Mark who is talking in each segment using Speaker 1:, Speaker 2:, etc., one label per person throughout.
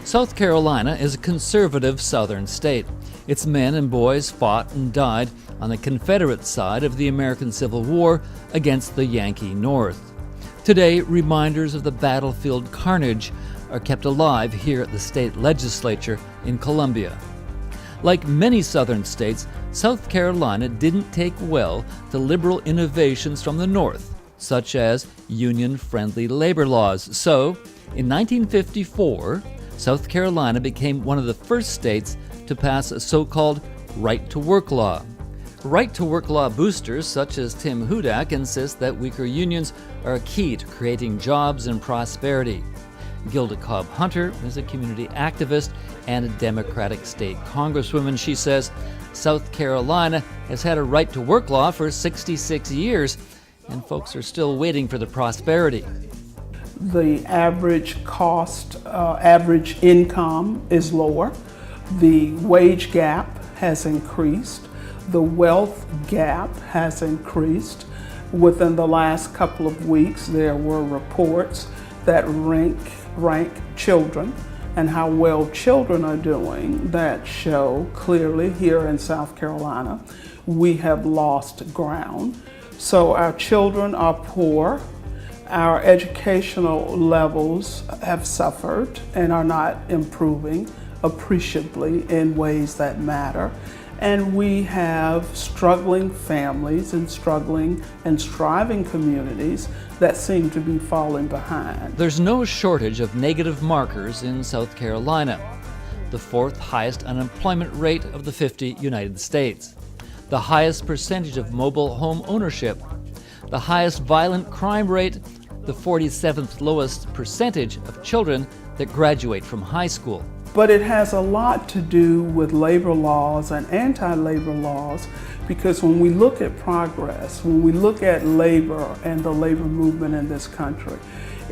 Speaker 1: South Carolina is a conservative southern state. Its men and boys fought and died on the Confederate side of the American Civil War against the Yankee North. Today, reminders of the battlefield carnage are kept alive here at the state legislature in Columbia. Like many southern states, South Carolina didn't take well to liberal innovations from the North, such as union-friendly labor laws. So, in 1954, South Carolina became one of the first states to pass a so-called right-to-work law. Right-to-work law boosters such as Tim Hudak insist that weaker unions are a key to creating jobs and prosperity. Gilda Cobb Hunter is a community activist and a Democratic state congresswoman. She says South Carolina has had a right-to-work law for 66 years, and folks are still waiting for the prosperity.
Speaker 2: The average cost, average income is lower. The wage gap has increased. The wealth gap has increased. Within the last couple of weeks, there were reports that rank children and how well children are doing that show clearly here in South Carolina, we have lost ground. So our children are poor. Our educational levels have suffered and are not improving appreciably in ways that matter. And we have struggling families and struggling and striving communities that seem to be falling behind.
Speaker 1: There's no shortage of negative markers in South Carolina, the fourth highest unemployment rate of the 50 United States, the highest percentage of mobile home ownership, the highest violent crime rate, the 47th lowest percentage of children that graduate from high school.
Speaker 2: But it has a lot to do with labor laws and anti-labor laws, because when we look at progress, when we look at labor and the labor movement in this country,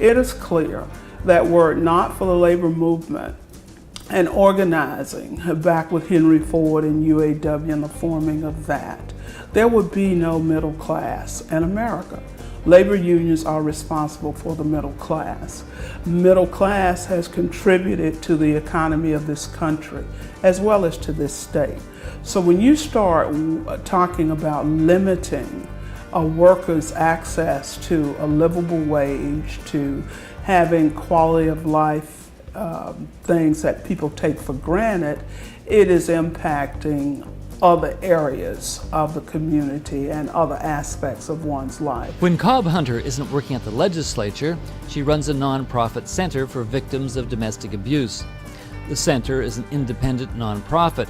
Speaker 2: it is clear that were it not for the labor movement and organizing back with Henry Ford and UAW and the forming of that, there would be no middle class in America. Labor unions are responsible for the middle class. Middle class has contributed to the economy of this country as well as to this state. So when you start talking about limiting a worker's access to a livable wage, to having quality of life things that people take for granted, it is impacting other areas of the community and other aspects of one's life.
Speaker 1: When Cobb Hunter isn't working at the legislature, she runs a nonprofit center for victims of domestic abuse. The center is an independent nonprofit.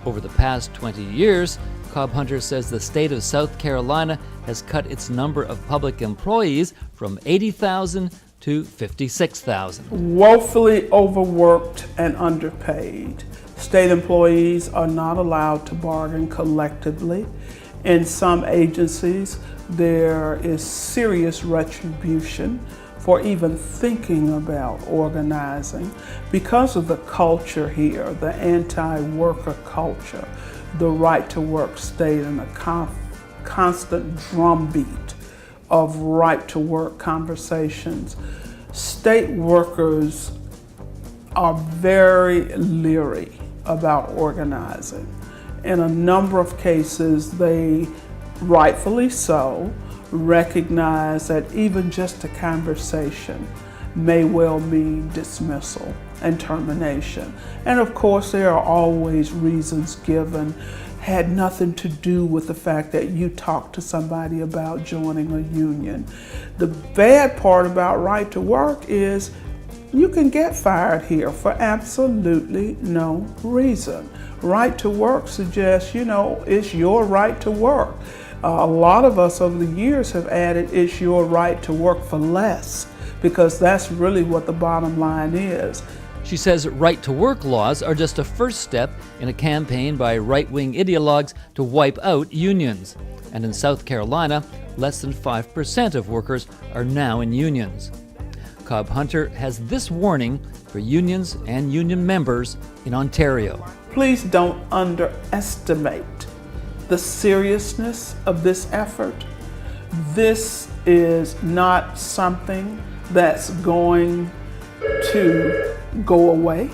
Speaker 1: Over the past 20 years, Cobb Hunter says the state of South Carolina has cut its number of public employees from 80,000 to 56,000.
Speaker 2: Woefully overworked and underpaid. State employees are not allowed to bargain collectively. In some agencies, there is serious retribution for even thinking about organizing because of the culture here, the anti-worker culture, the right-to-work state, and the constant drumbeat of right-to-work conversations. State workers are very leery about organizing. In a number of cases, they, rightfully so, recognize that even just a conversation may well mean dismissal and termination. And of course, there are always reasons given, had nothing to do with the fact that you talked to somebody about joining a union. The bad part about right to work is you can get fired here for absolutely no reason. Right to work suggests, it's your right to work. A lot of us over the years have added it's your right to work for less, because that's really what the bottom line is.
Speaker 1: She says right-to-work laws are just a first step in a campaign by right-wing ideologues to wipe out unions. And in South Carolina, less than 5% of workers are now in unions. Cobb Hunter has this warning for unions and union members in Ontario.
Speaker 2: Please don't underestimate the the seriousness of this effort. This is not something that's going to go away.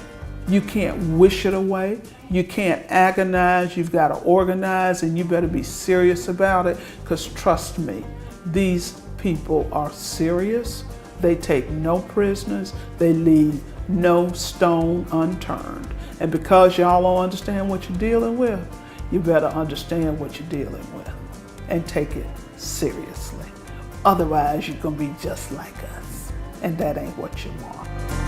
Speaker 2: You can't wish it away. You can't agonize. You've got to organize, and you better be serious about it, because trust me, these people are serious. They take no prisoners. They leave no stone unturned. And because y'all don't understand what you're dealing with, you better understand what you're dealing with and take it seriously. Otherwise, you're going to be just like us, and that ain't what you want.